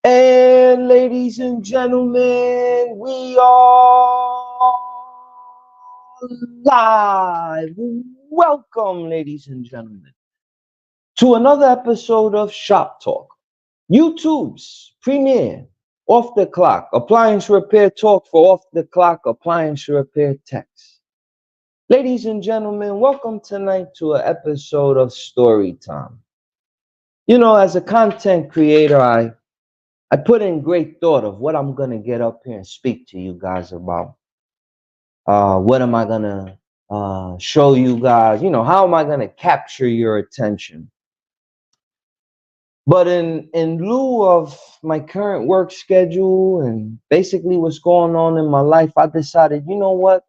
And ladies and gentlemen, we are live. Welcome, ladies and gentlemen, to another episode of Shop Talk, YouTube's premier off the clock appliance repair talk for off the clock appliance repair techs. Ladies and gentlemen, welcome tonight to an episode of Story Time. You know, as a content creator, I put in great thought of what I'm gonna get up here and speak to you guys about. What am I gonna show you guys? You know, how am I gonna capture your attention? But in lieu of my current work schedule and basically what's going on in my life, I decided, you know what?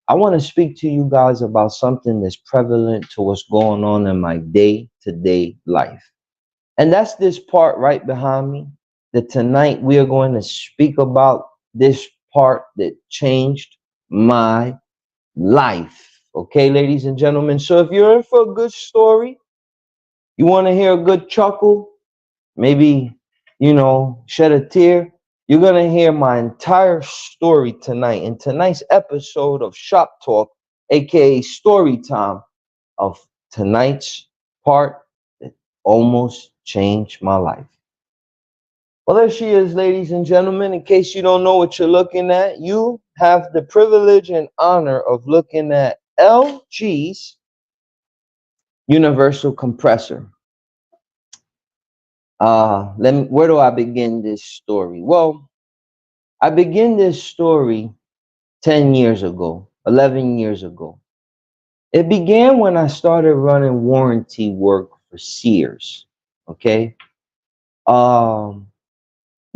I want to speak to you guys about something that's prevalent to what's going on in my day-to-day life. And that's this part right behind me. That tonight we are going to speak about this part that changed my life. Okay, ladies and gentlemen. So if you're in for a good story, you want to hear a good chuckle, maybe, you know, shed a tear, you're going to hear my entire story tonight in tonight's episode of Shop Talk, aka Story Time, of tonight's part that almost changed my life. Well, there she is, ladies and gentlemen. In case you don't know what you're looking at, you have the privilege and honor of looking at LG's universal compressor. Where do I begin this story? Well, I begin this story 10 years ago, 11 years ago. It began when I started running warranty work for Sears. Okay.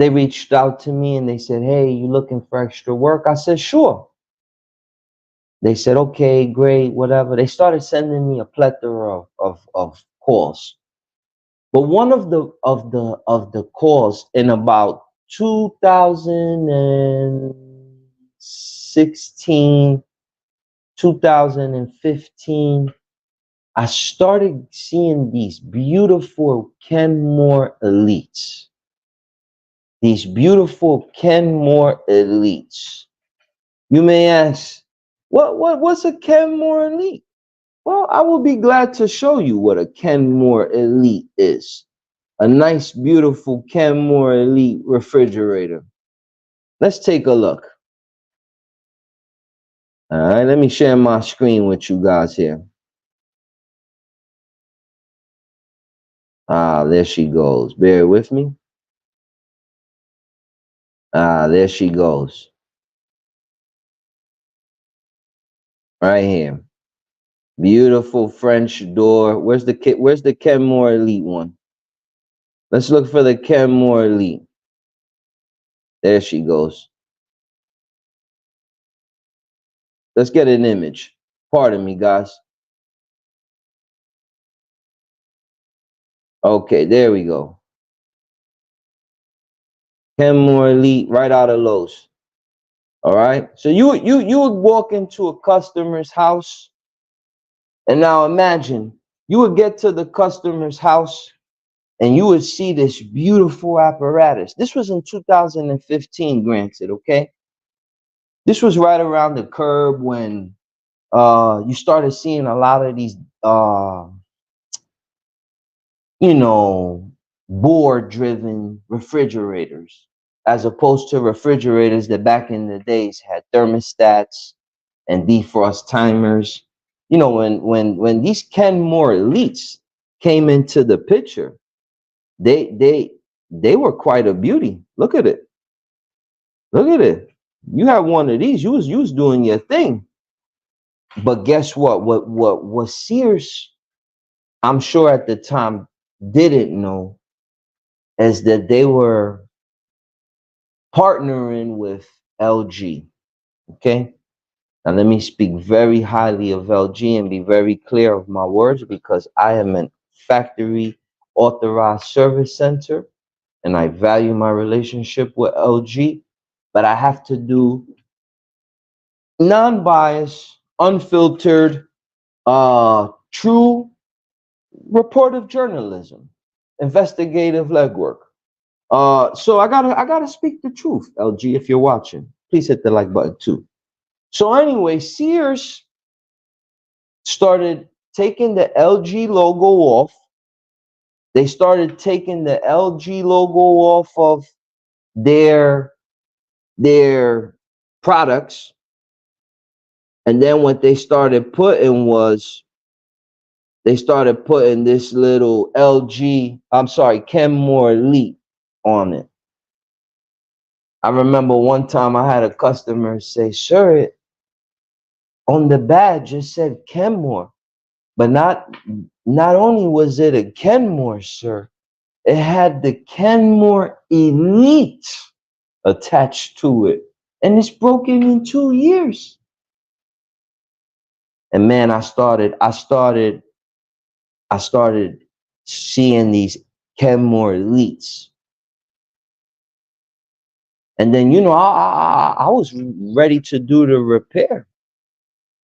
They reached out to me and they said, "Hey, you looking for extra work?" I said, "Sure." They said, "Okay, great, whatever." They started sending me a plethora of calls. But one of the calls in about 2016, 2015, I started seeing these beautiful Kenmore Elites. These beautiful Kenmore Elites. You may ask, what's a Kenmore Elite? Well, I will be glad to show you what a Kenmore Elite is. A nice, beautiful Kenmore Elite refrigerator. Let's take a look. All right, let me share my screen with you guys here. Ah, there she goes. Bear with me. Ah, there she goes. Right here. Beautiful French door. Where's the Kenmore Elite one? Let's look for the Kenmore Elite. There she goes. Let's get an image. Pardon me, guys. Okay, there we go. Kenmore Elite right out of Lowe's. All right. So you would walk into a customer's house, and now imagine you would get to the customer's house and you would see this beautiful apparatus. This was in 2015, granted, okay? This was right around the curb when you started seeing a lot of these you know, board driven refrigerators, as opposed to refrigerators that back in the days had thermostats and defrost timers. You know, when these Kenmore Elites came into the picture, they they they were quite a beauty. Look at it. Look at it. You have one of these, you was doing your thing. But guess what? What Sears, I'm sure at the time, didn't know is that they were partnering with LG. Okay. Now let me speak very highly of LG and be very clear of my words, because I am a factory authorized service center and I value my relationship with LG, but I have to do non-biased, unfiltered, true reportive journalism, investigative legwork. So I gotta speak the truth, LG. If you're watching, please hit the like button too. So anyway, Sears started taking the LG logo off. They started taking the LG logo off of their their products, and then what they started putting was they started putting this little Kenmore Elite on it. I remember one time I had a customer say, "Sir, on the badge it said Kenmore, but not only was it a Kenmore, sir, it had the Kenmore Elite attached to it, and it's broken in 2 years." And man, I started seeing these Kenmore Elites, and then I was ready to do the repair.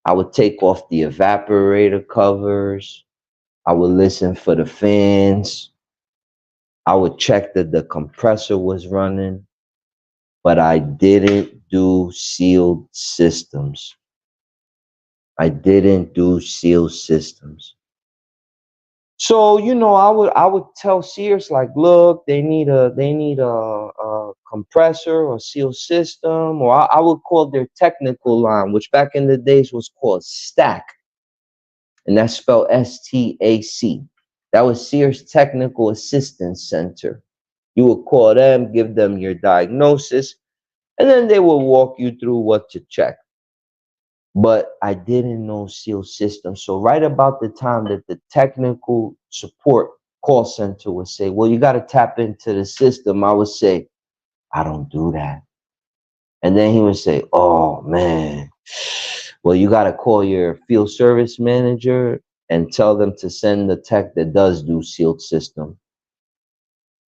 I would take off the evaporator covers. I would listen for the fans. I would check that the compressor was running, but I didn't do sealed systems. I didn't do sealed systems. So, I would tell Sears, like, look, they need a compressor or seal system, or I would call their technical line, which back in the days was called Stack, and that's spelled STAC. That was Sears Technical Assistance Center. You would call them, give them your diagnosis, and then they will walk you through what to check. But I didn't know seal system. So right about the time that the technical support call center would say, well, you got to tap into the system, I would say, I don't do that. And then he would say, oh man, well, you got to call your field service manager and tell them to send the tech that does do sealed system.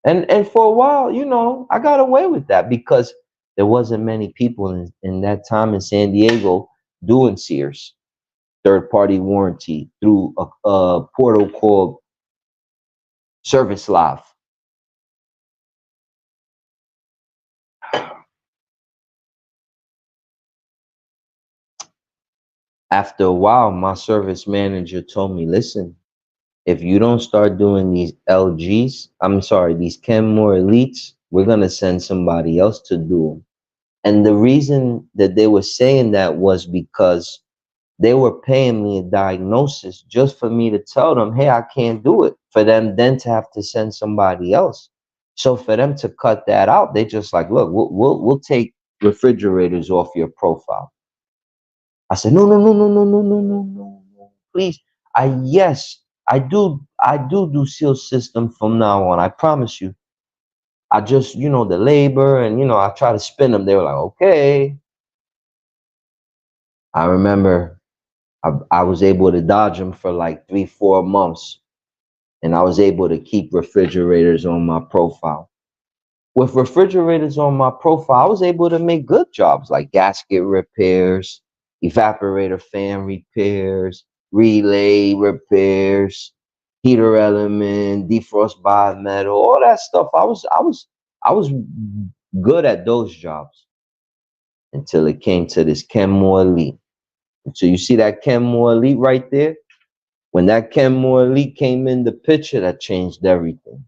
And for a while, I got away with that because there wasn't many people in that time in San Diego doing Sears third party warranty through a portal called Service Live. After a while, my service manager told me, listen, if you don't start doing these these Kenmore Elites, we're going to send somebody else to do them. And the reason that they were saying that was because they were paying me a diagnosis just for me to tell them, hey, I can't do it, for them then to have to send somebody else. So for them to cut that out, they just like, look, we'll take refrigerators off your profile. I said, no, no, no, no, no, no, no, no, no, no, please. Yes, I do seal system from now on. I promise you. I just, the labor and, I try to spin them. They were like, okay. I remember I was able to dodge them for like 3, 4 months, and I was able to keep refrigerators on my profile. With refrigerators on my profile, I was able to make good jobs like gasket repairs, evaporator fan repairs, relay repairs, heater element, defrost bimetal, all that stuff. I was good at those jobs until it came to this Kenmore Elite. So you see that Kenmore Elite right there? When that Kenmore Elite came in the picture, that changed everything.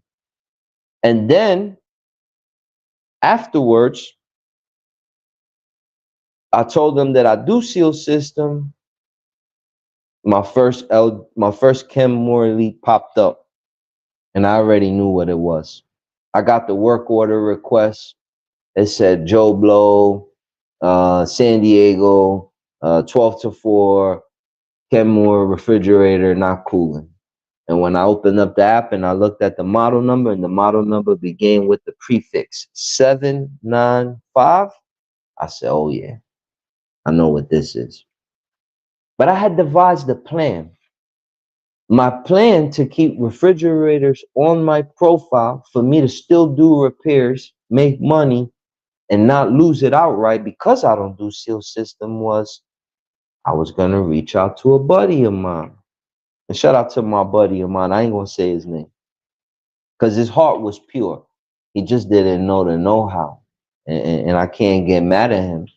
And then afterwards, I told them that I do seal system. My first Kenmore Elite popped up, and I already knew what it was. I got the work order request. It said Joe Blow, San Diego, 12 to 4, Kenmore refrigerator not cooling. And when I opened up the app and I looked at the model number, and the model number began with the prefix 795, I said, oh yeah, I know what this is. But I had devised a plan. My plan to keep refrigerators on my profile for me to still do repairs, make money, and not lose it outright because I don't do seal system was I was going to reach out to a buddy of mine. And shout out to my buddy of mine. I ain't going to say his name because his heart was pure. He just didn't know the know-how. And I can't get mad at him.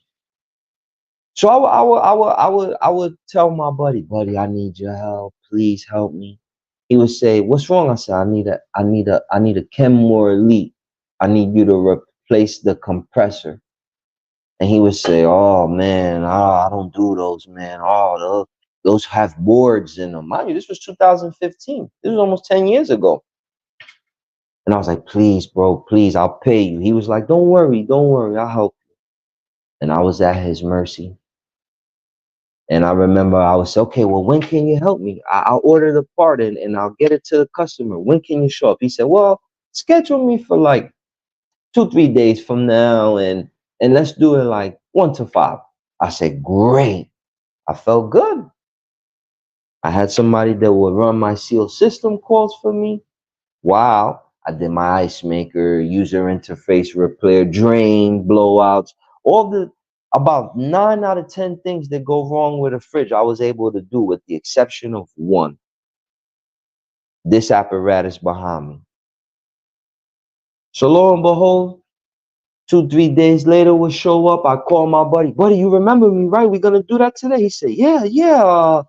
So I would tell my buddy, I need your help. Please help me. He would say, what's wrong? I said, I need a Kenmore Elite. I need you to replace the compressor. And he would say, oh man, I don't do those, man. Oh, those have boards in them. Mind you, this was 2015. This was almost 10 years ago. And I was like, please, bro, please, I'll pay you. He was like, don't worry, I'll help you. And I was at his mercy. And I remember I was okay, well, when can you help me? I'll order the part and I'll get it to the customer. When can you show up? He said, well, schedule me for like 2, 3 days from now and let's do it like 1 to 5. I said, great. I felt good. I had somebody that would run my seal system calls for me. Wow. I did my ice maker, user interface repair, drain, blowouts, all the about 9 out of 10 things that go wrong with a fridge, I was able to do with the exception of one. This apparatus behind me. So lo and behold, 2, 3 days later would show up. I call my buddy, you remember me, right? We're gonna do that today. He said, yeah.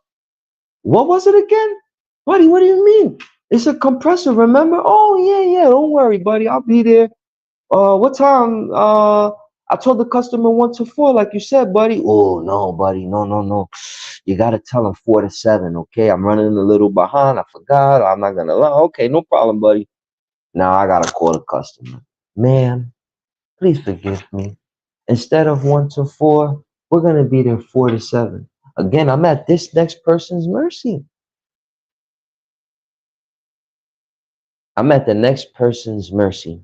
What was it again? Buddy, what do you mean? It's a compressor, remember? Oh, yeah. Don't worry, buddy. I'll be there. What time? I told the customer 1 to 4, like you said, buddy. Oh, no, buddy. No. You got to tell him 4 to 7, okay? I'm running a little behind. I forgot. I'm not going to lie. Okay, no problem, buddy. Now I got to call the customer. Man, please forgive me. Instead of 1 to 4, we're going to be there 4 to 7. Again, I'm at this next person's mercy. I'm at the next person's mercy.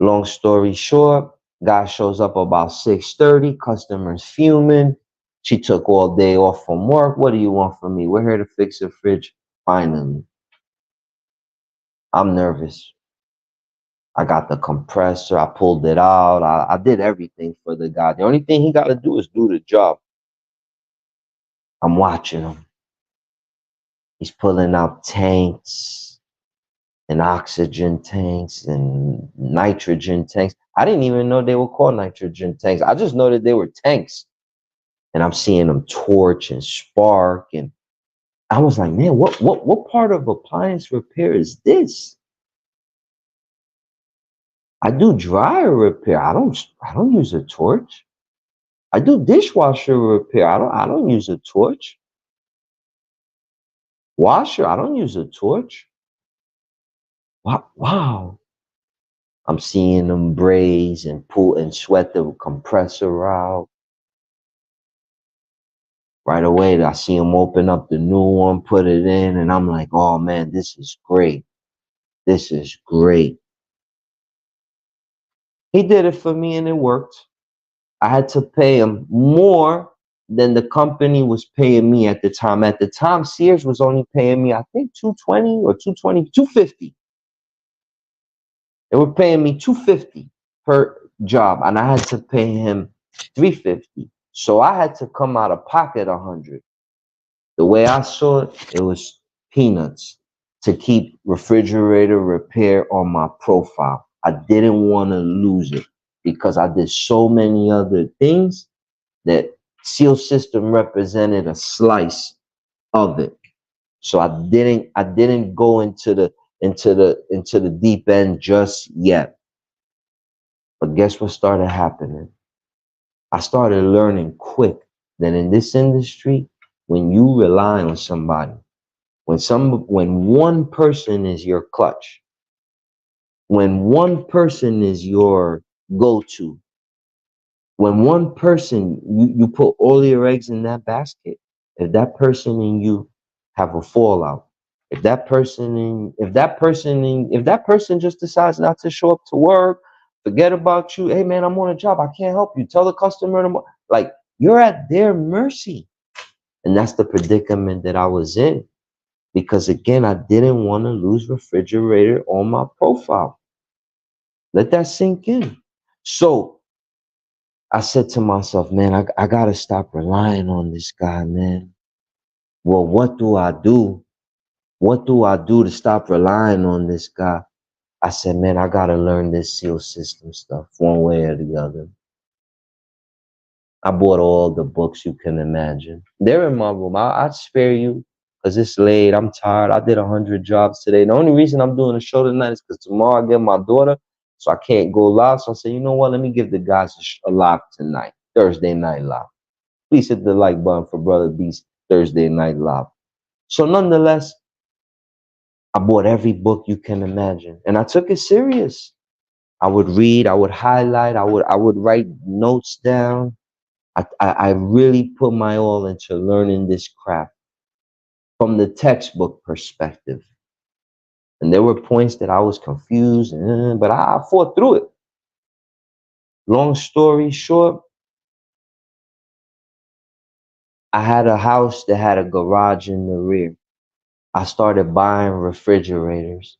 Long story short, guy shows up about 6:30, customers fuming. She took all day off from work. What do you want from me? We're here to fix a fridge. Finally. I'm nervous. I got the compressor. I pulled it out. I did everything for the guy. The only thing he got to do is do the job. I'm watching him. He's pulling out tanks and oxygen tanks and nitrogen tanks. I didn't even know they were called nitrogen tanks. I just know that they were tanks. and I'm seeing them torch and spark, and I was like, man, what part of appliance repair is this? I do dryer repair. I don't use a torch. I do dishwasher repair. I don't use a torch. Washer, I don't use a torch. Wow, wow. I'm seeing them braise and pull and sweat the compressor out. Right away, I see them open up the new one, put it in, and I'm like, oh man, this is great. This is great. He did it for me and it worked. I had to pay him more than the company was paying me at the time. At the time, Sears was only paying me, I think, 220 or 220, 250. They were paying me 250 per job, and I had to pay him 350. So I had to come out of pocket 100. The way I saw it, it was peanuts to keep refrigerator repair on my profile. I didn't want to lose it because I did so many other things that seal system represented a slice of it. So I didn't go into the deep end just yet. But guess what started happening? I started learning quick that in this industry, when you rely on somebody, when one person is your clutch, when one person is your go-to, when one person you put all your eggs in that basket, if that person and you have a fallout, if that person just decides not to show up to work, forget about you, hey man, I'm on a job, I can't help you, tell the customer tomorrow, like you're at their mercy. And that's the predicament that I was in, because again, I didn't want to lose refrigerator on my profile. Let that sink in. So I said to myself, man, I gotta stop relying on this guy, man. Well, what do I do? What do I do to stop relying on this guy? I said, man, I gotta learn this seal system stuff one way or the other. I bought all the books you can imagine. They're in my room. I'd spare you because it's late. I'm tired. I did 100 jobs today. The only reason I'm doing a show tonight is because tomorrow I get my daughter, so I can't go live. So I said, you know what? Let me give the guys a live tonight, Thursday night live. Please hit the like button for Brother Beast Thursday night live. So nonetheless, I bought every book you can imagine, and I took it serious. I would read, I would highlight, I would write notes down. I really put my all into learning this craft from the textbook perspective. And there were points that I was confused, but I fought through it. Long story short, I had a house that had a garage in the rear. I started buying refrigerators.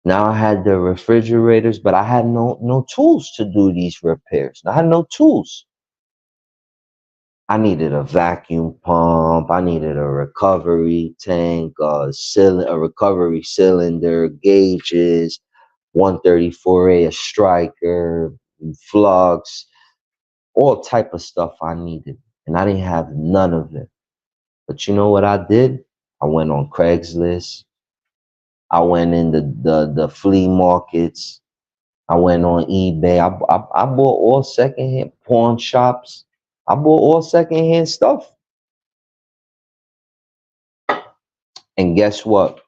Now I had the refrigerators, but I had no tools to do these repairs. I had no tools. I needed a vacuum pump. I needed a recovery tank, a recovery cylinder, gauges, 134A, a striker, flux, all type of stuff I needed. And I didn't have none of it. But you know what I did? I went on Craigslist. I went in the flea markets. I went on eBay. I bought all secondhand pawn shops. I bought all secondhand stuff. And guess what?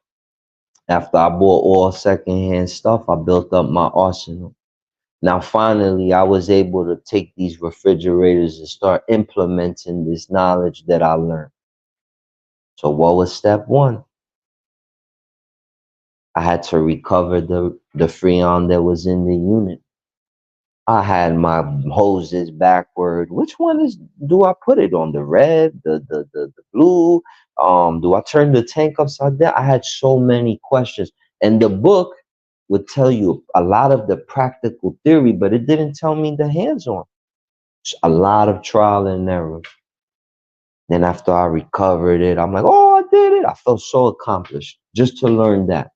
After I bought all secondhand stuff, I built up my arsenal. Now, finally, I was able to take these refrigerators and start implementing this knowledge that I learned. So what was step one? I had to recover the freon that was in the unit. I had my hoses backward. Which one do I put it on? The red, the blue? Do I turn the tank upside down? I had so many questions. And the book would tell you a lot of the practical theory, but it didn't tell me the hands-on. A lot of trial and error. Then after I recovered it, I'm like, oh, I did it. I felt so accomplished just to learn that.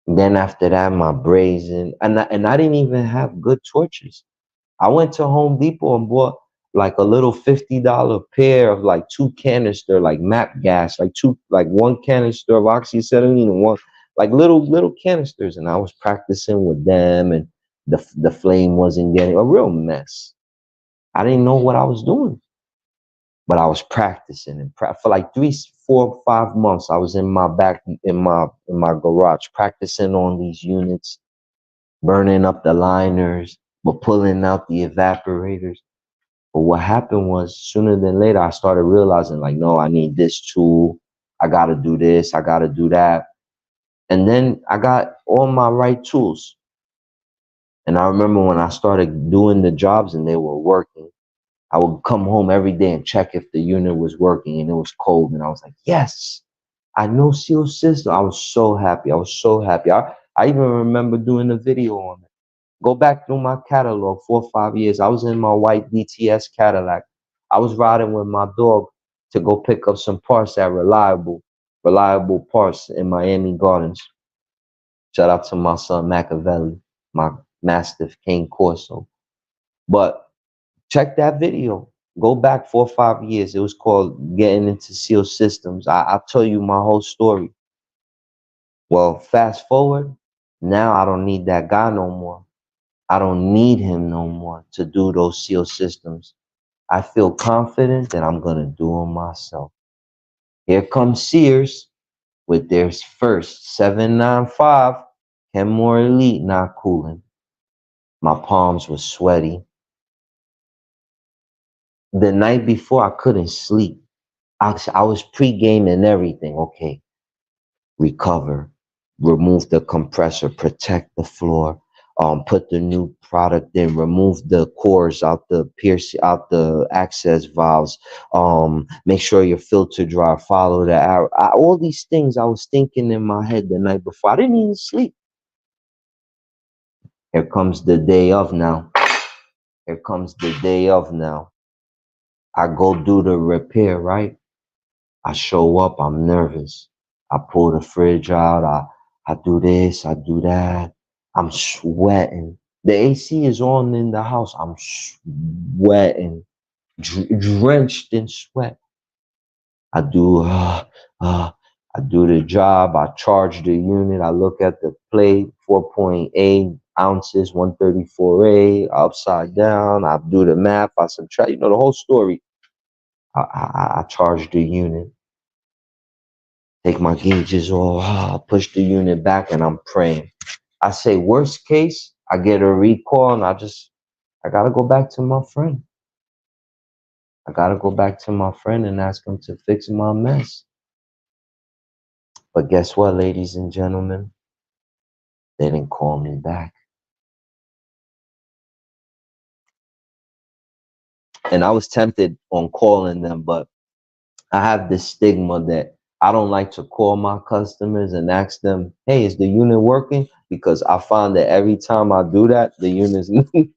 Then after that, my brazing, and I didn't even have good torches. I went to Home Depot and bought like a little $50 pair of like 2 canister, like map gas, like one canister of oxyacetylene and one like little canisters. And I was practicing with them, and the flame wasn't getting a real mess. I didn't know what I was doing, but I was practicing and for like 3, 4, 5 months. I was in my back in my garage practicing on these units, burning up the liners, but pulling out the evaporators. But what happened was sooner than later, I started realizing like, no, I need this tool. I got to do this. I got to do that. And then I got all my right tools. And I remember when I started doing the jobs and they were working, I would come home every day and check if the unit was working and it was cold. And I was like, yes, I know seal system. I was so happy. I was so happy. I even remember doing a video on it. Go back through my catalog 4 or 5 years. I was in my white DTS Cadillac. I was riding with my dog to go pick up some parts at Reliable Parts in Miami Gardens. Shout out to my son Machiavelli, my Mastiff Cane Corso. But check that video. Go back 4 or 5 years. It was called Getting into Seal Systems. I'll tell you my whole story. Well, fast forward. Now I don't need that guy no more. I don't need him no more to do those seal systems. I feel confident that I'm going to do them myself. Here comes Sears with their first 795 Kenmore Elite not cooling. My palms were sweaty. The night before, I couldn't sleep. I was pre-gaming everything. Okay, recover, remove the compressor, protect the floor, put the new product in, remove the cores out the access valves, make sure your filter dry, follow the arrow. All these things I was thinking in my head the night before. I didn't even sleep. Here comes the day of now. Here comes the day of now. I go do the repair, right? I show up, I'm nervous. I pull the fridge out, I do this, I do that. I'm sweating. The AC is on in the house. I'm sweating, drenched in sweat. I do, I do the job. I charge the unit. I look at the plate, 4.8 ounces, 134A, upside down. I do the math. I subtract, the whole story. I charge the unit. Take my gauges off, push the unit back, and I'm praying. I say, worst case, I get a recall, and I gotta go back to my friend. I gotta go back to my friend and ask him to fix my mess. But guess what, ladies and gentlemen? They didn't call me back. And I was tempted on calling them, but I have this stigma that I don't like to call my customers and ask them, hey, is the unit working? Because I find that every time I do that, the unit's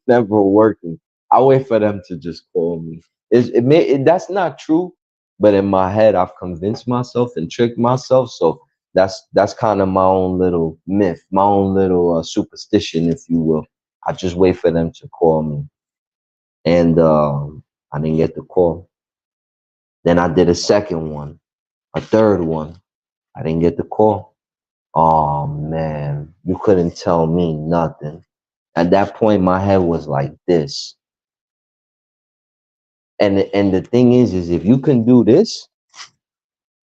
never working. I wait for them to just call me. That's not true, but in my head, I've convinced myself and tricked myself. So that's kind of my own little myth, my own little superstition, if you will. I just wait for them to call me. And I didn't get the call. Then I did a second one, a third one. I didn't get the call. Oh man, you couldn't tell me nothing. At that point, my head was like this. And the thing is if you can do this,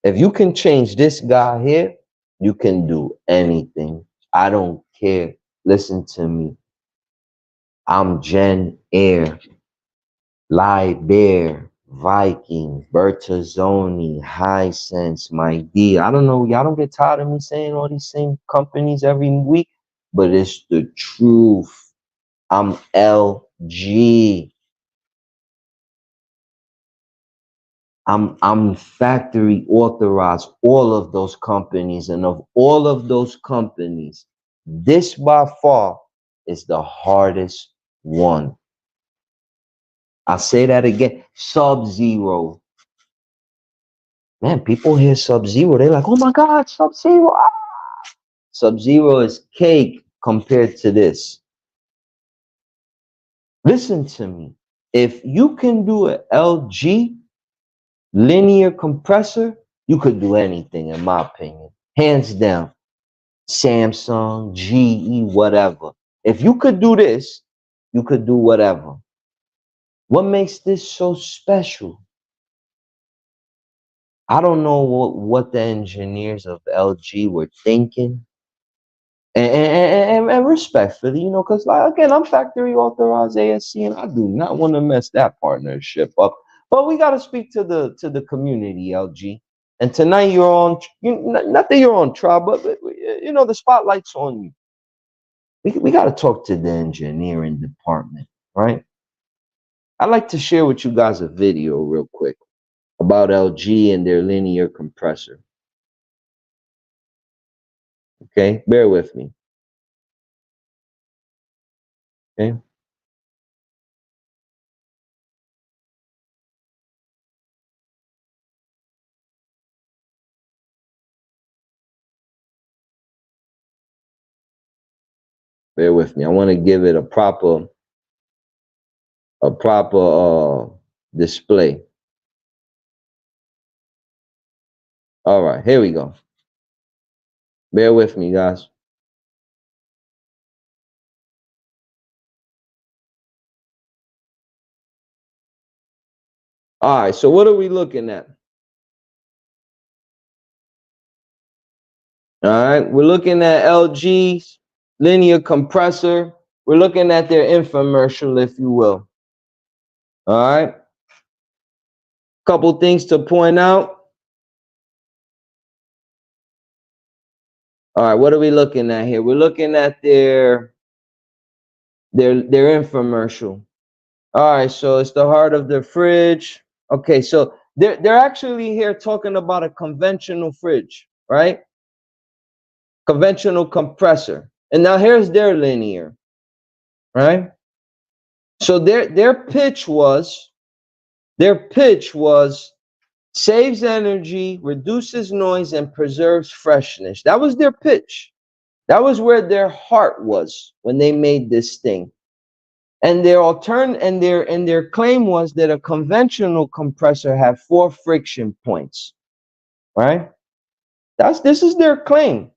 if you can change this guy here, you can do anything. I don't care. Listen to me. I'm Jen Air, Bear, Viking, Bertazzoni, Hisense, My D. I don't know. Y'all don't get tired of me saying all these same companies every week, but it's the truth. I'm LG. I'm factory authorized, all of those companies. And of all of those companies, this by far is the hardest one. I say that again, Sub-Zero. Man, people hear Sub-Zero, they're like, oh my God, Sub-Zero. Ah! Sub-Zero is cake compared to this. Listen to me. If you can do an LG linear compressor, you could do anything, in my opinion. Hands down. Samsung, GE, whatever. If you could do this, you could do whatever. What makes this so special? I don't know what the engineers of LG were thinking. And respectfully, you know, because like, again, I'm factory authorized ASC, and I do not want to mess that partnership up. But we got to speak to the community, LG. And tonight you're on, not that you're on trial, but you know, the spotlight's on you. We got to talk to the engineering department, right? I'd like to share with you guys a video real quick about LG and their linear compressor. Okay, bear with me. Okay. Bear with me. I want to give it a proper display. All right, here we go. Bear with me, guys. All right, so what are we looking at? All right, we're looking at LG's linear compressor. We're looking at their infomercial, if you will. All right. Couple things to point out. All right, what are we looking at here? We're looking at their infomercial. All right, so it's the heart of the fridge. Okay, so they're actually here talking about a conventional fridge, right? Conventional compressor. And now here's their linear, right? So their pitch was saves energy, reduces noise, and preserves freshness. That was their pitch. That was where their heart was when they made this thing. And their claim was that a conventional compressor had 4 friction points, right? This is their claim.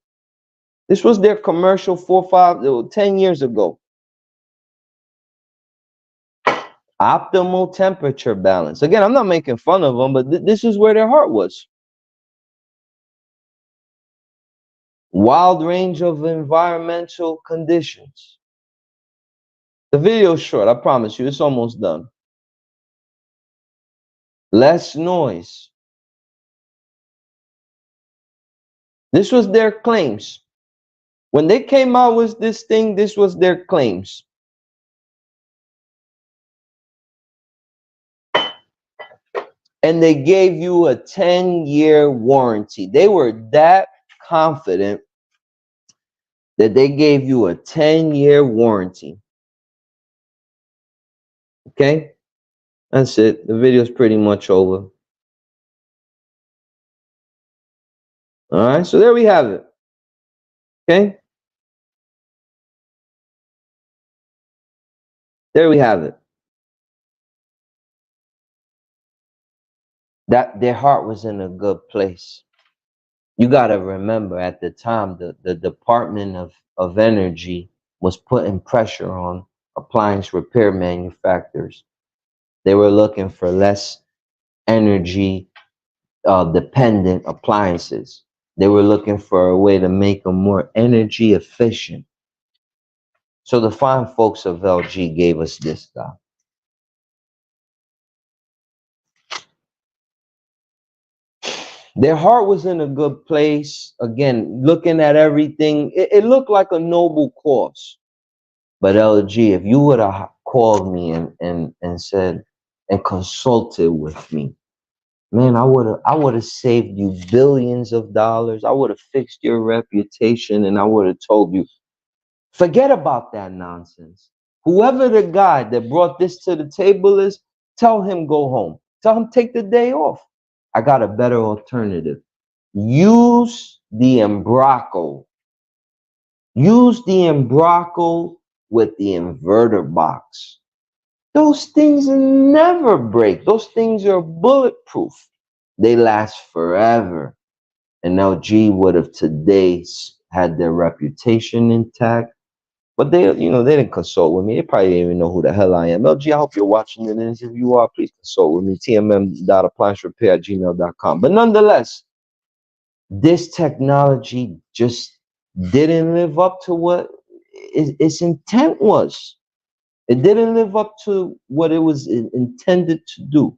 This was their commercial 10 years ago. Optimal temperature balance. Again, I'm not making fun of them, but this is where their heart was. Wild range of environmental conditions. The video's short, I promise you, it's almost done. Less noise. This was their claims. When they came out with this thing, this was their claims. And they gave you a 10-year warranty. They were that confident that they gave you a 10-year warranty. Okay? That's it. The video's pretty much over. All right, so there we have it. Okay? There we have it. That their heart was in a good place. You got to remember, at the time, the Department of Energy was putting pressure on appliance repair manufacturers. They were looking for less energy dependent appliances. They were looking for a way to make them more energy efficient. So the fine folks of LG gave us this stuff. Their heart was in a good place. Again, looking at everything, it looked like a noble cause. But LG, if you would have called me and said and consulted with me, man, I would have saved you billions of dollars. I would have fixed your reputation, and I would have told you, forget about that nonsense. Whoever the guy that brought this to the table is, tell him go home. Tell him take the day off. I got a better alternative. Use the Embraco. Use the Embraco with the inverter box. Those things never break. Those things are bulletproof. They last forever. And LG would have today had their reputation intact. But they, they didn't consult with me. They probably didn't even know who the hell I am. LG, I hope you're watching this. If you are, please consult with me. tmm.appliancerepair@gmail.com. But nonetheless, this technology just didn't live up to what its intent was. It didn't live up to what it was intended to do.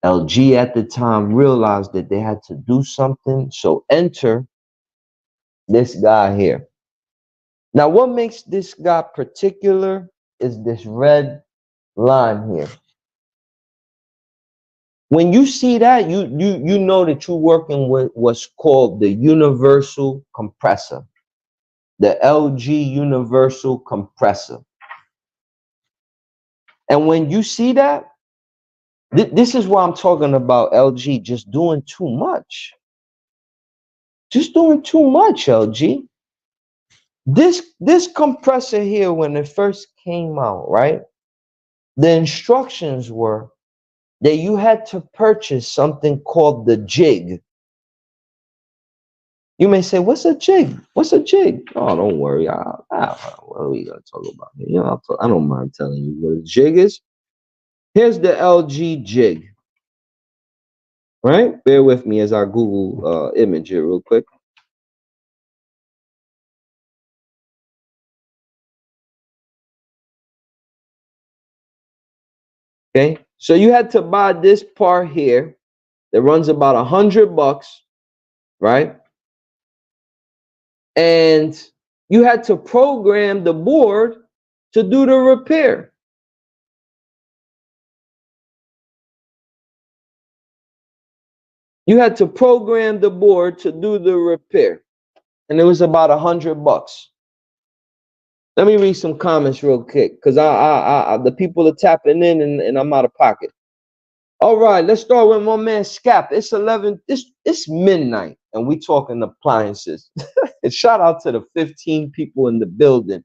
LG at the time realized that they had to do something. So enter this guy here. Now, what makes this guy particular is this red line here. When you see that, you know that you're working with what's called the universal compressor, the LG universal compressor. And when you see that, this is why I'm talking about LG just doing too much. Just doing too much, LG. This compressor here, when it first came out, right? The instructions were that you had to purchase something called the jig. You may say, "What's a jig? What's a jig?" Oh, don't worry. What are we gonna talk about here? I don't mind telling you what a jig is. Here's the LG jig. Right? Bear with me as I Google image here real quick. Okay, so you had to buy this part here that runs about $100, right? And you had to program the board to do the repair. You had to program the board to do the repair, and it was about $100. Let me read some comments real quick, because the people are tapping in, and I'm out of pocket. All right, let's start with my man Scap. It's midnight, and we talking appliances. And shout out to the 15 people in the building.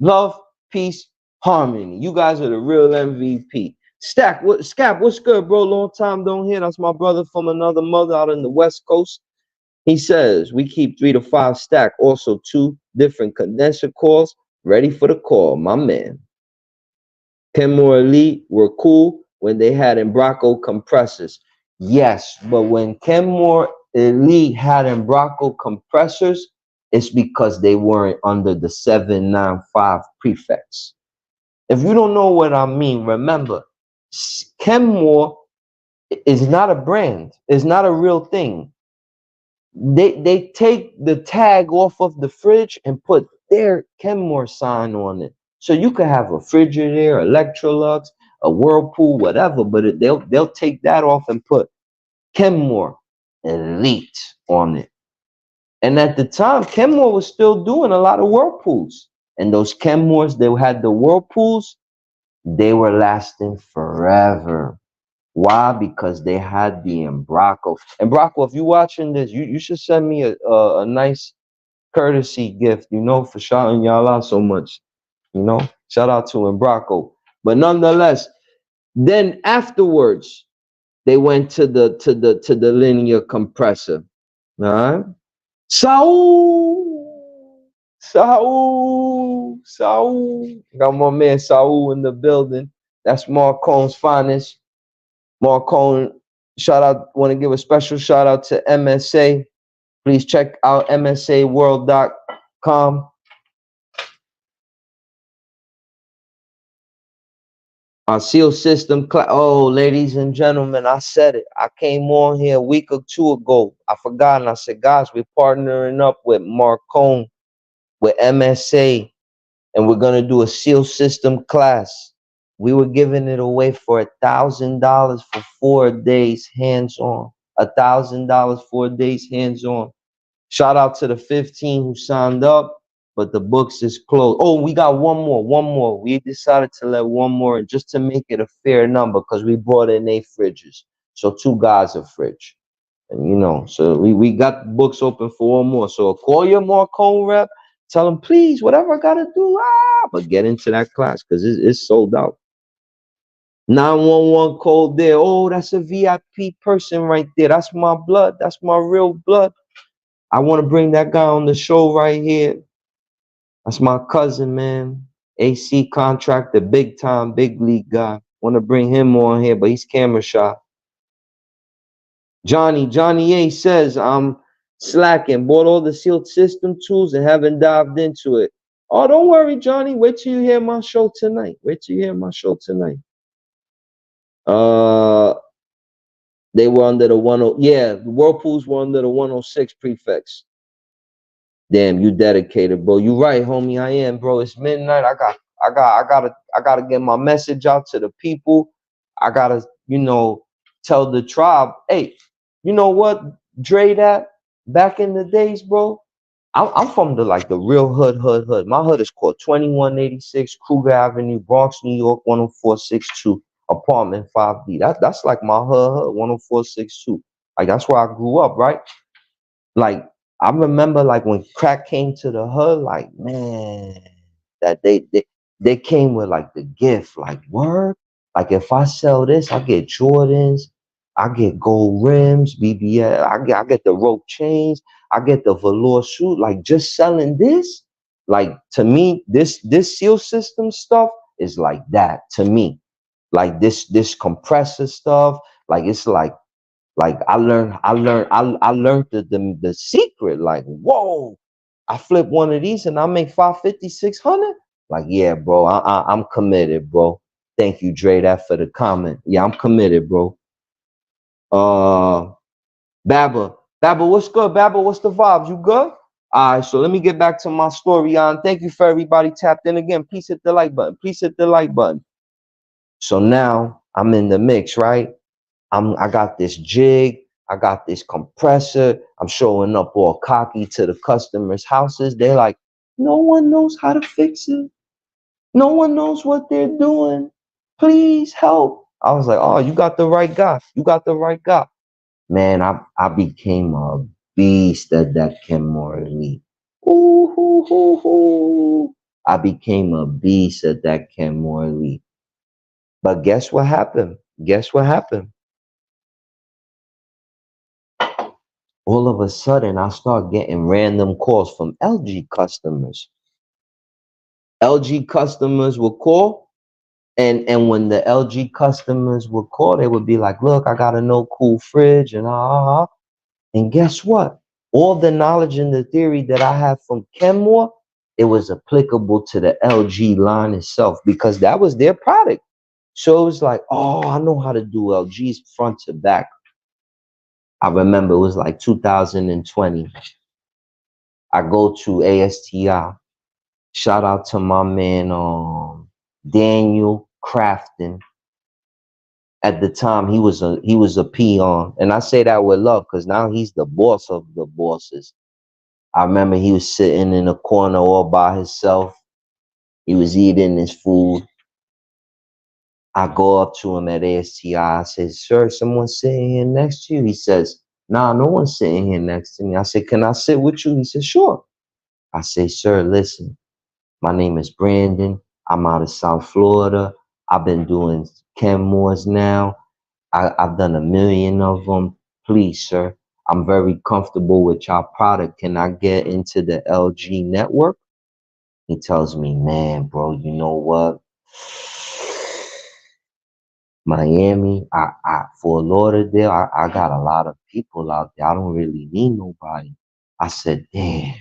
Love, peace, harmony. You guys are the real MVP. Scap, what's good, bro? Long time don't hear. That's my brother from another mother out in the West Coast. He says we keep 3 to 5 stack. Also 2 different condenser coils ready for the call. My man. Kenmore Elite were cool when they had Embraco compressors. Yes, but when Kenmore Elite had Embraco compressors, it's because they weren't under the 795 prefix. If you don't know what I mean, remember, Kenmore is not a brand. It's not a real thing. They take the tag off of the fridge and put their Kenmore sign on it. So you could have a Frigidaire, Electrolux, a Whirlpool, whatever, but they'll take that off and put Kenmore Elite on it. And at the time, Kenmore was still doing a lot of Whirlpools. And those Kenmores, they had the Whirlpools, they were lasting forever. Why? Because they had the Embraco. Embraco, if you're watching this, you should send me a nice courtesy gift, for shouting y'all out so much. Shout out to Embraco. But nonetheless, then afterwards, they went to the linear compressor. All right. Saul. Got my man Saul in the building. That's Marcone's finest. Marcone, shout out, want to give a special shout out to MSA. Please check out msaworld.com. Our seal system. Oh, ladies and gentlemen, I said it. I came on here a week or 2 ago. I forgot, and I said, guys, we're partnering up with Marcone, with MSA, and we're going to do a seal system class. We were giving it away for $1,000 for 4 days hands-on. $1,000 4 days hands-on. Shout out to the 15 who signed up, but the books is closed. Oh, we got one more. We decided to let one more in just to make it a fair number, because we brought in 8 fridges. So 2 guys a fridge. And so we got books open for one more. So call your Marcone rep. Tell them, please, whatever I gotta do, but get into that class because it's sold out. 911 code there. Oh, that's a VIP person right there. That's my blood. That's my real blood. I want to bring that guy on the show right here. That's my cousin, man. AC contractor, big time, big league guy. Want to bring him on here, but he's camera shy. Johnny A says, I'm slacking. Bought all the sealed system tools and haven't dived into it. Oh, don't worry, Johnny. Wait till you hear my show tonight. Wait till you hear my show tonight. They were under the 10. Yeah, the Whirlpools were under the 106 prefix. Damn, you dedicated, bro. You right, homie. I am, bro. It's midnight. I gotta get my message out to the people. I gotta, tell the tribe, hey, you know what, Dre, that back in the days, bro. I'm from the real hood. My hood is called 2186 Kruger Avenue, Bronx, New York, 10462, apartment 5B. That's like my hood, 10462. Like that's where I grew up, right? Like I remember like when crack came to the hood, like man, that they came with like the gift, like word. Like if I sell this, I get Jordans, I get gold rims, BBS, I get the rope chains, I get the velour suit. Like just selling this, like to me, this seal system stuff is like that to me. Like this compressor stuff, like it's like I learned the secret. Like, whoa, I flip one of these and I make 550, 600. Like, yeah, bro, I'm committed, bro. Thank you, Dre, that for the comment. Yeah, I'm committed, bro. Uh, Baba, what's good? Baba, what's the vibes? You good? All right, so let me get back to my story on. Thank you for everybody tapped in again. Please hit the like button. Please hit the like button. So now I'm in the mix, right? I got this jig, I got this compressor. I'm showing up all cocky to the customers' houses. They're like, no one knows how to fix it. No one knows what they're doing. Please help. I was like, oh, you got the right guy. You got the right guy. Man, I became a beast at that Kenmore Elite. Ooh, hoo, hoo, hoo. I became a beast at that Kenmore Elite. But guess what happened? Guess what happened? All of a sudden, I start getting random calls from LG customers. LG customers will call, and when the LG customers would call, they would be like, "Look, I got a no cool fridge," and guess what? All the knowledge and the theory that I have from Kenmore, it was applicable to the LG line itself because that was their product. So it was like, oh, I know how to do LG's front to back. I remember it was like 2020. I go to ASTI. Shout out to my man Daniel Crafton. At the time, he was a peon, and I say that with love because now he's the boss of the bosses. I remember he was sitting in a corner all by himself. He was eating his food. I go up to him at ASTI. I said, "Sir, someone's sitting here next to you." He says, "Nah, no one's sitting here next to me." I said, "Can I sit with you?" He said, "Sure." I say, "Sir, listen. My name is Brandon. I'm out of South Florida. I've been doing Kenmore's now. I've done 1,000,000 of them. Please, sir, I'm very comfortable with your product. Can I get into the LG network?" He tells me, "Man, bro, you know what? Miami, Fort Lauderdale, I got a lot of people out there. I don't really need nobody." I said, "Damn."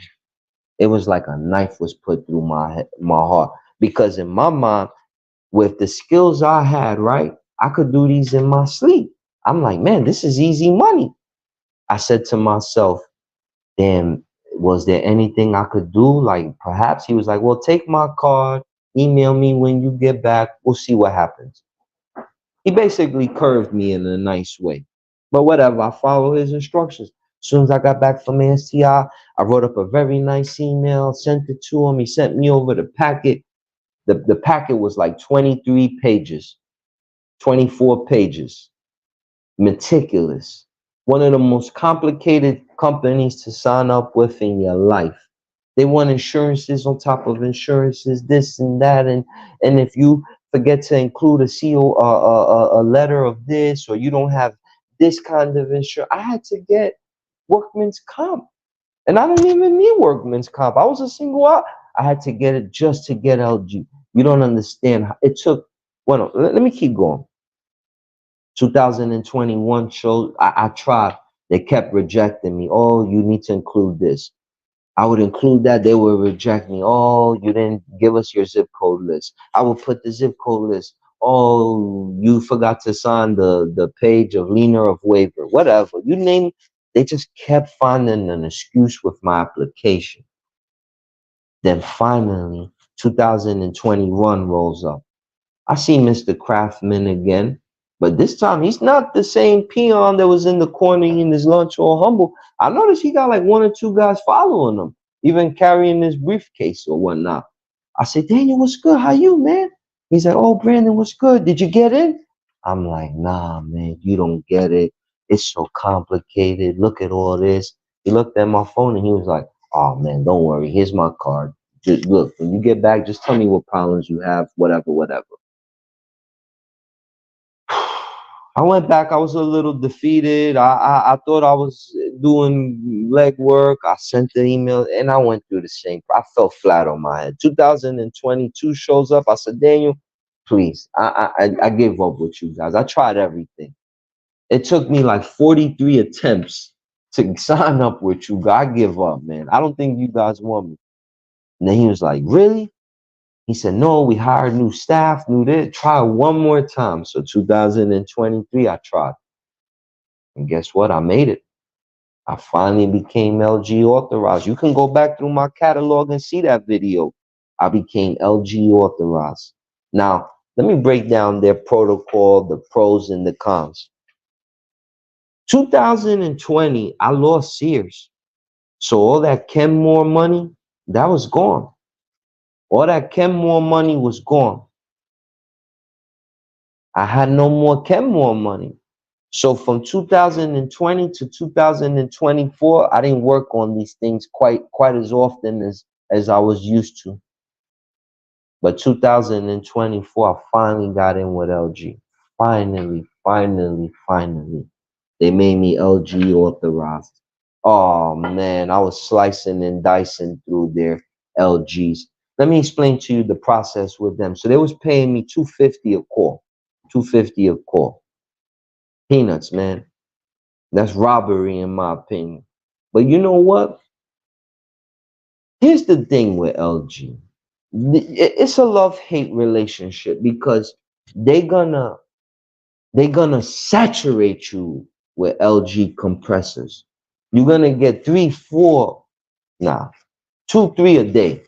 It was like a knife was put through my heart because in my mind, with the skills I had, right, I could do these in my sleep. I'm like, man, this is easy money. I said to myself, damn, was there anything I could do? Like perhaps he was like, well, take my card, email me when you get back. We'll see what happens. He basically curved me in a nice way. But whatever, I follow his instructions. As soon as I got back from ASTI, I wrote up a very nice email, sent it to him. He sent me over the packet. The packet was like 23 pages, 24 pages, meticulous. One of the most complicated companies to sign up with in your life. They want insurances on top of insurances, this and that, and if you forget to include a CO, a letter of this, or you don't have this kind of insurance, I had to get workman's comp, and I didn't even need workman's comp. I was a single out. I had to get it just to get LG. You don't understand. It took. Well, let me keep going. 2021 showed. I tried. They kept rejecting me. Oh, you need to include this. I would include that. They would reject me. Oh, you didn't give us your zip code list. I would put the zip code list. Oh, you forgot to sign the page of leaner of waiver. Whatever. You name it. They just kept finding an excuse with my application. Then finally, 2021 rolls up. I see Mr. Craftman again, but this time he's not the same peon that was in the corner eating his lunch all humble. I noticed he got like one or two guys following him, even carrying his briefcase or whatnot. I said, Daniel, what's good? How you, man? He's like, oh, Brandon, what's good? Did you get in? I'm like, nah, man, you don't get it. It's so complicated. Look at all this. He looked at my phone and he was like, oh, man, don't worry. Here's my card. Just look, when you get back, just tell me what problems you have, whatever, whatever. I went back. I was a little defeated. I thought I was doing leg work. I sent the email and I went through the same. I fell flat on my head. 2022 shows up. I said, Daniel, please, I gave up with you guys. I tried everything. It took me like 43 attempts to sign up with you guys. I give up, man. I don't think you guys want me. And then he was like, really? He said, no, we hired new staff, new this. Try one more time. So 2023, I tried. And guess what? I made it. I finally became LG authorized. You can go back through my catalog and see that video. I became LG authorized. Now, let me break down their protocol, the pros and the cons. 2020, I lost Sears. So all that Kenmore money, that was gone. All that Kenmore money was gone. I had no more Kenmore money. So from 2020 to 2024, I didn't work on these things quite as often as I was used to. But 2024, I finally got in with LG. Finally. They made me LG authorized. Oh man, I was slicing and dicing through their LGs. Let me explain to you the process with them. So they was paying me $250 a call. $250 a call. Peanuts, man. That's robbery in my opinion. But you know what? Here's the thing with LG. It's a love-hate relationship because they gonna they're gonna saturate you with LG compressors. You're gonna get 3, 4, nah, 2, 3 a day,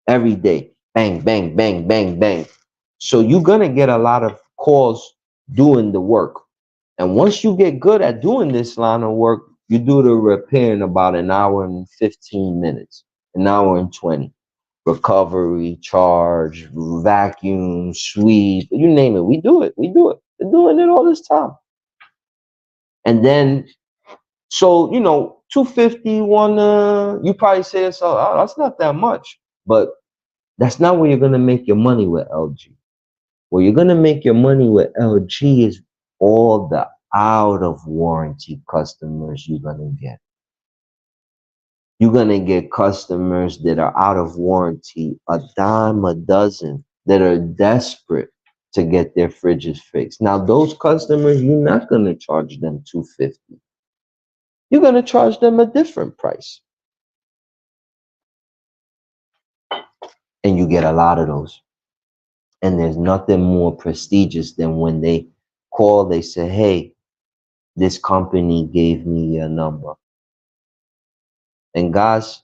every day. Bang, bang, bang, bang, bang. So you're gonna get a lot of calls doing the work. And once you get good at doing this line of work, you do the repair in about an hour and 15 minutes, an hour and 20. Recovery, charge, vacuum, sweep, you name it. We do it. We do it. We're doing it all this time. And then, so, 250, you probably say, so that's not that much. But that's not where you're going to make your money with LG. Where you're going to make your money with LG is all the out of warranty customers you're going to get. You're going to get customers that are out of warranty, a dime a dozen, that are desperate to get their fridges fixed. Now, those customers, you're not going to charge them $250. You're going to charge them a different price. And you get a lot of those. And there's nothing more prestigious than when they call, they say, hey, this company gave me your number. And guys,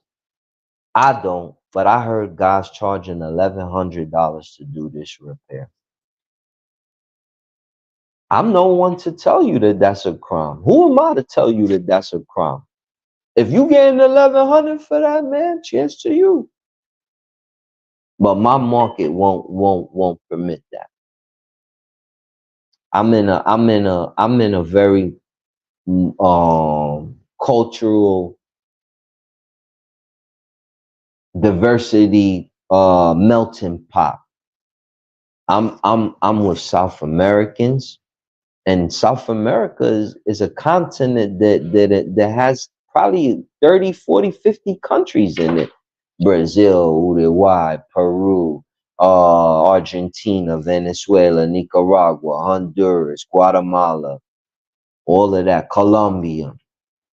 I don't, but I heard guys charging $1,100 to do this repair. I'm no one to tell you that that's a crime. Who am I to tell you that that's a crime? If you getting 1,100 for that, man, cheers to you. But my market won't permit that. I'm in a very cultural diversity melting pot. I'm with South Americans, and South America is a continent that has probably 30, 40, 50 countries in it. Brazil, Uruguay, Peru, Argentina, Venezuela, Nicaragua, Honduras, Guatemala, all of that, Colombia.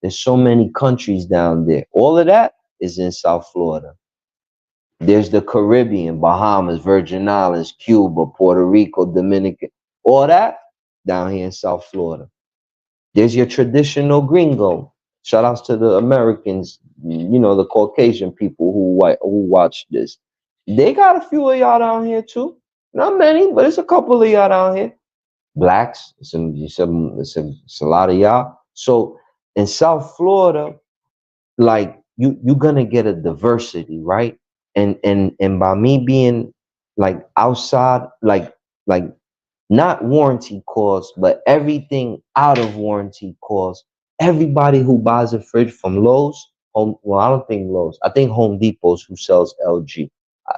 There's so many countries down there. All of that is in South Florida. There's the Caribbean, Bahamas, Virgin Islands, Cuba, Puerto Rico, Dominican, all that down here in South Florida. There's your traditional gringo. Shout outs to the Americans, the Caucasian people who watch this. They got a few of y'all down here too. Not many, but it's a couple of y'all down here. Blacks, it's a lot of y'all. So in South Florida, like you're gonna get a diversity, right? And by me being like outside, like not warranty costs, but everything out of warranty costs. Everybody who buys a fridge from Lowe's, well, I don't think Lowe's. I think Home Depot's who sells LG.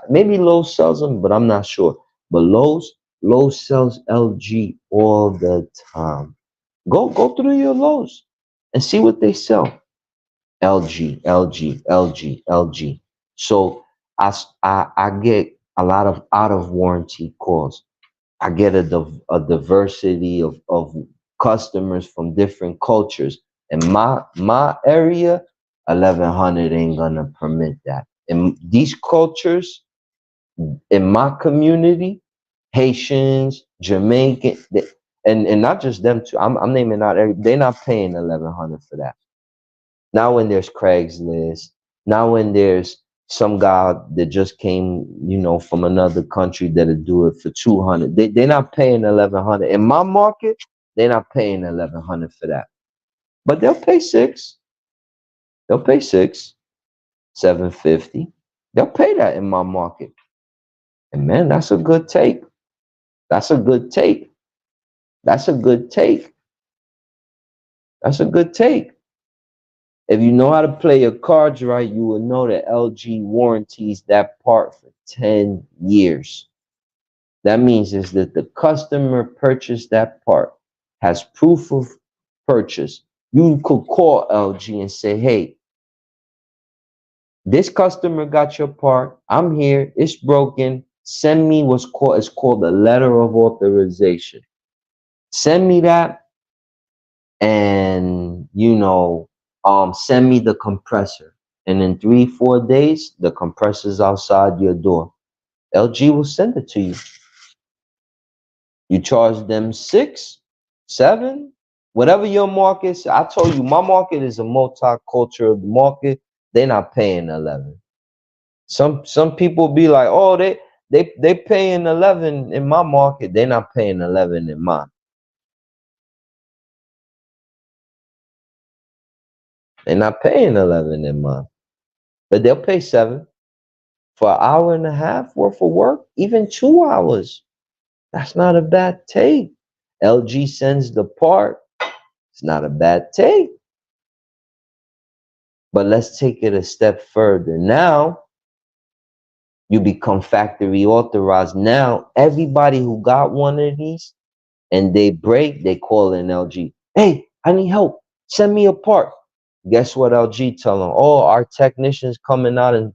Maybe Lowe's sells them, but I'm not sure. But Lowe's sells LG all the time. Go through your Lowe's and see what they sell. LG, LG, LG, LG. So I get a lot of out of warranty calls. I get a diversity of customers from different cultures. In my area, 1100 ain't gonna permit that. In these cultures, in my community, Haitians, Jamaican, and not just them too. I'm naming out every. They're not paying 1100 for that. Now when there's Craigslist, now when there's some guy that just came, from another country that'll do it for 200. They're not paying 1100. In my market, they're not paying 1100 for that. But they'll pay six. They'll pay six, 750. They'll pay that in my market. And man, that's a good take. That's a good take. That's a good take. That's a good take. If you know how to play your cards right, you will know that LG warranties that part for 10 years. That means is that the customer purchased that part, has proof of purchase. You could call LG and say, hey, this customer got your part. I'm here. It's broken. Send me it's called a letter of authorization. Send me that and send me the compressor. And in 3-4 days, the compressor's outside your door. LG will send it to you. You charge them 6, 7, whatever your market is. I told you my market is a multicultural market. They're not paying 11. Some people be like, oh, they paying 11 in my market. They're not paying 11 in mine. They're not paying 11 in mine. But they'll pay 7 for an hour and a half worth of work, even 2 hours. That's not a bad take. LG sends the part. It's not a bad take. But let's take it a step further. Now, you become factory authorized. Now, everybody who got one of these and they break, they call in LG. Hey, I need help. Send me a part. Guess what LG tell them? Oh, our technician's coming out in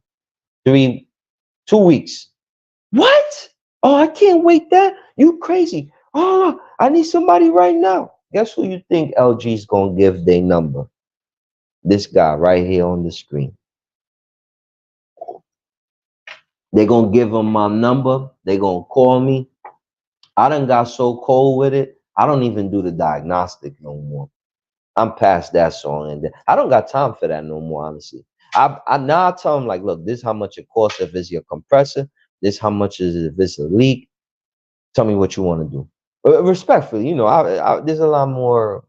2 weeks. What? Oh, I can't wait that. You crazy. Oh, I need somebody right now. Guess who you think LG's gonna give their number? This guy right here on the screen. They're gonna give him my number. They're gonna call me. I done got so cold with it. I don't even do the diagnostic no more. I'm past that song, and I don't got time for that no more, honestly. I now tell them like, look, this is how much it costs if it's your compressor. This how much is it if it's a leak. Tell me what you want to do. Respectfully, there's a lot more,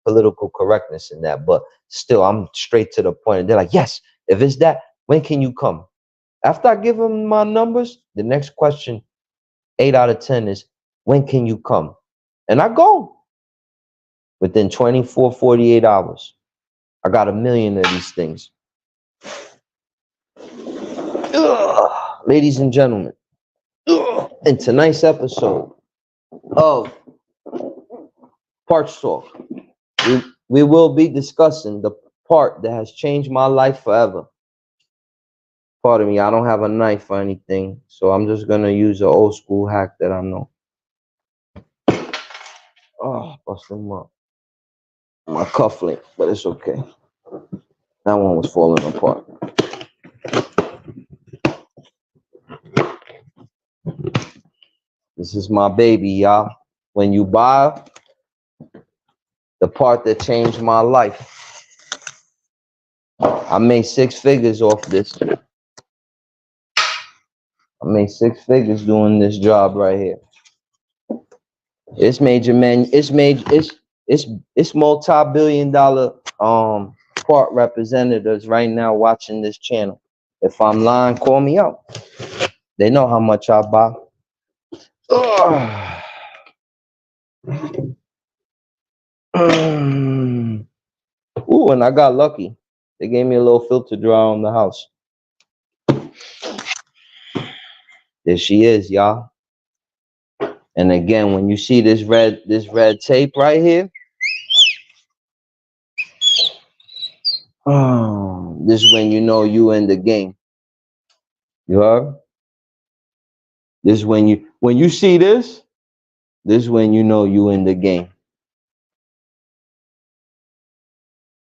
political correctness in that, but still, I'm straight to the point. And they're like, yes, if it's that, when can you come? After I give them my numbers, the next question, 8 out of 10 is, when can you come? And I go within 24, 48 hours. I got a million of these things. Ladies and gentlemen, in tonight's episode of Parts Talk, we will be discussing the part that has changed my life forever. Pardon me, I don't have a knife or anything, so I'm just gonna use an old school hack that I know. Oh, busted my cufflink, but it's okay. That one was falling apart. This is my baby, y'all. When you buy the part that changed my life, I made 6 figures off this. I made 6 figures doing this job right here. It's major, man. It's multi-billion-dollar part representatives right now watching this channel. If I'm lying, call me out. They know how much I buy. Ooh, and I got lucky. They gave me a little filter dryer on the house. There she is, y'all. And again, when you see this red tape right here, this is when you know you in the game. You heard? This is when you see this is when you know you in the game.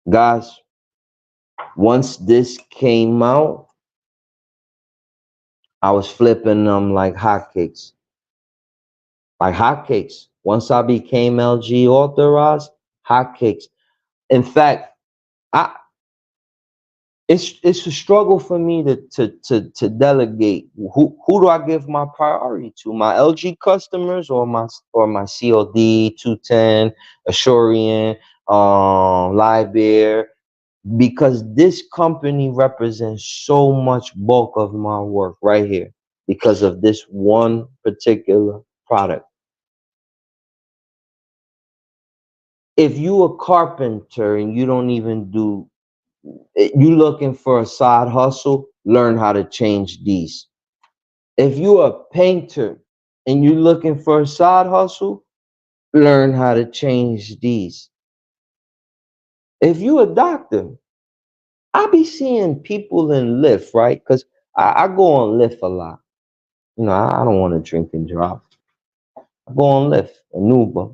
Guys, once this came out, I was flipping them like hotcakes. Like hotcakes. Once I became LG authorized, hotcakes. In fact, it's a struggle for me to delegate. Who do I give my priority to? My LG customers or my COD 210, Assurian, Live Bear? Because this company represents so much bulk of my work right here because of this one particular product. If you a carpenter and you don't even do, you looking for a side hustle, learn how to change these. If you a painter and you looking for a side hustle, learn how to change these. If you a doctor, I be seeing people in Lyft, right? Because I go on Lyft a lot. You know, I don't want to drink and drive. I go on Lyft and Uber.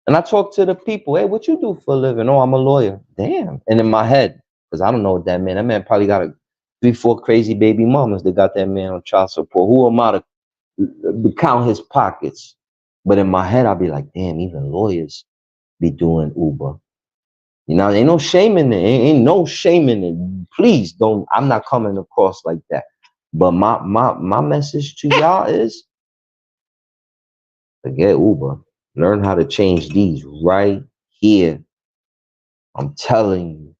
And I talk to the people, hey, what you do for a living? Oh, I'm a lawyer. Damn. And in my head, because I don't know what that man, probably got 3-4 crazy baby mamas that got that man on child support. Who am I to count his pockets? But in my head, I'll be like, damn, even lawyers be doing Uber. You know, ain't no shame in it. Ain't no shame in it. Please don't. I'm not coming across like that. But my message to y'all is forget Uber. Learn how to change these right here. I'm telling you.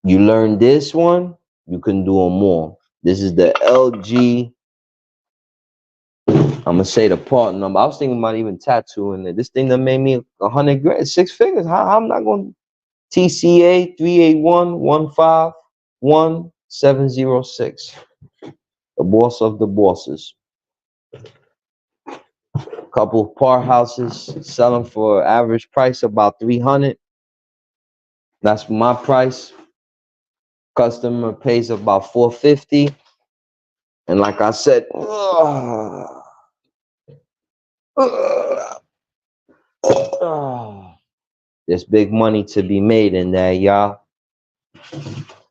You learn this one, you can do them more. This is the LG. I'm gonna say the part number. I was thinking about even tattooing it. This thing that made me 100 grand, 6 figures. How I'm not going to TCA138151706. The boss of the bosses. Couple of part houses selling for average price about 300. That's my price. Customer pays about 450. And like I said, there's big money to be made in there, y'all.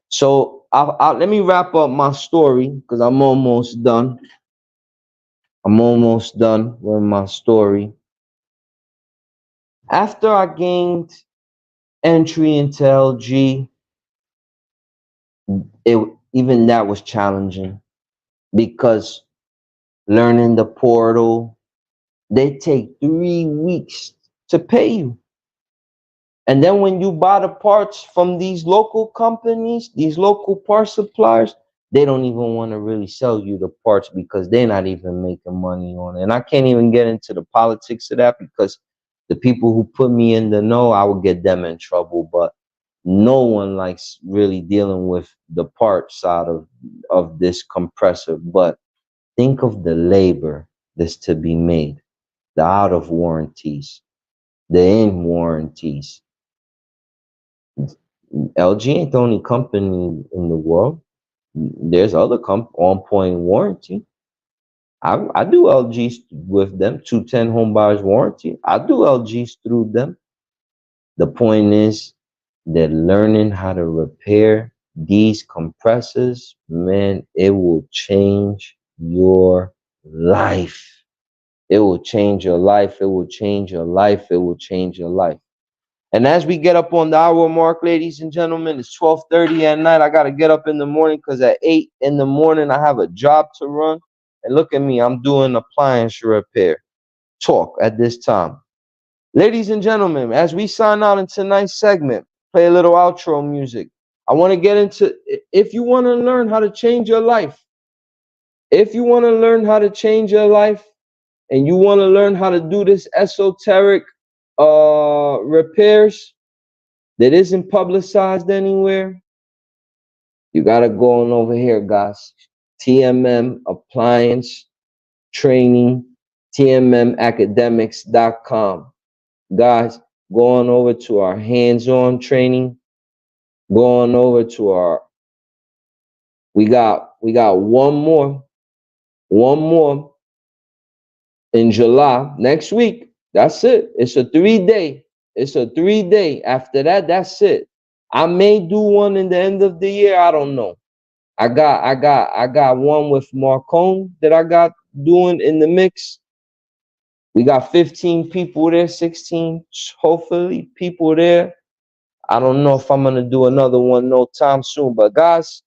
So let me wrap up my story because I'm almost done. I'm almost done with my story. After I gained entry into LG, even that was challenging because learning the portal, they take 3 weeks to pay you. And then when you buy the parts from these local companies, these local part suppliers, they don't even want to really sell you the parts because they're not even making money on it. And I can't even get into the politics of that because the people who put me in the know, I would get them in trouble. But No one likes really dealing with the part side of this compressor, but think of the labor that's to be made, the out of warranties, the in warranties. LG ain't the only company in the world. There's other on point warranty. I do LGs with them, 210 home buyers warranty. I do LGs through them. The point is that learning how to repair these compressors, man, it will change your life. It will change your life. It will change your life. It will change your life. And as we get up on the hour mark, ladies and gentlemen, it's 12:30 at night. I got to get up in the morning because at 8 in the morning, I have a job to run. And look at me, I'm doing appliance repair. Talk at this time. Ladies and gentlemen, as we sign out in tonight's segment, play a little outro music. I want to get into, if you want to learn how to change your life, if you want to learn how to change your life, and you want to learn how to do this esoteric repairs that isn't publicized anywhere, you got to go on over here, guys. TMM Appliance Training, tmmacademics.com. Guys, go on over to our hands-on training. Go on over to our, we got one more in July next week. That's it. It's a 3-day. After that, that's it. I may do one in the end of the year. I don't know. I got one with Marcone that I got doing in the mix. We got 15 people there, 16 hopefully people there. I don't know if I'm gonna do another one no time soon, but guys,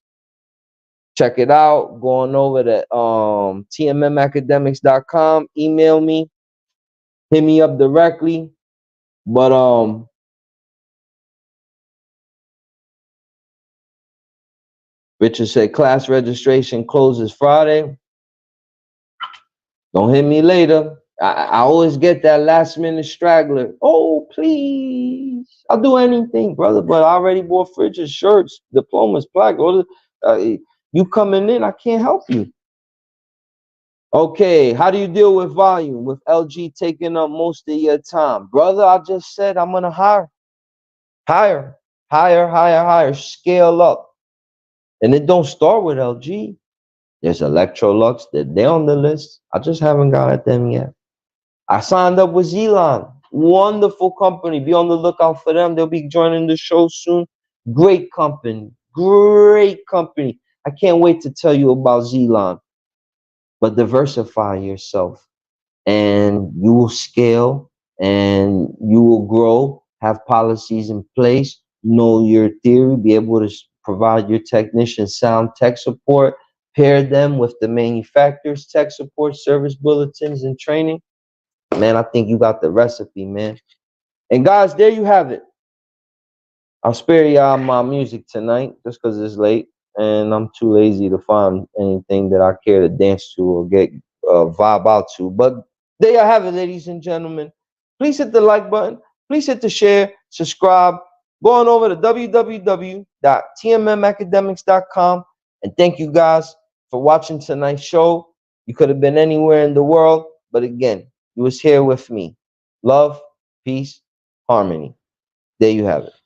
check it out. Going over to tmmacademics.com. Email me, hit me up directly. But Richard said class registration closes Friday. Don't hit me later. I always get that last minute straggler. Oh, please. I'll do anything, brother, but I already bought fridges, shirts, diplomas, plaques. You coming in, I can't help you. Okay, how do you deal with volume? With LG taking up most of your time? Brother, I just said I'm going to hire. Scale up. And it don't start with LG. There's Electrolux, they're on the list. I just haven't got at them yet. I signed up with Zeeland. Wonderful company. Be on the lookout for them. They'll be joining the show soon. Great company. I can't wait to tell you about Zeeland. But diversify yourself and you will scale and you will grow, have policies in place, know your theory, be able to provide your technicians sound tech support, pair them with the manufacturer's tech support, service bulletins, and training. Man, I think you got the recipe, man. And guys, there you have it. I'll spare y'all my music tonight just because it's late and I'm too lazy to find anything that I care to dance to or get vibe out to. But there you have it, ladies and gentlemen. Please hit the like button. Please hit the share, subscribe. Go on over to www.tmmacademics.com. And thank you guys for watching tonight's show. You could have been anywhere in the world, but again, you was here with me. Love, peace, harmony. There you have it.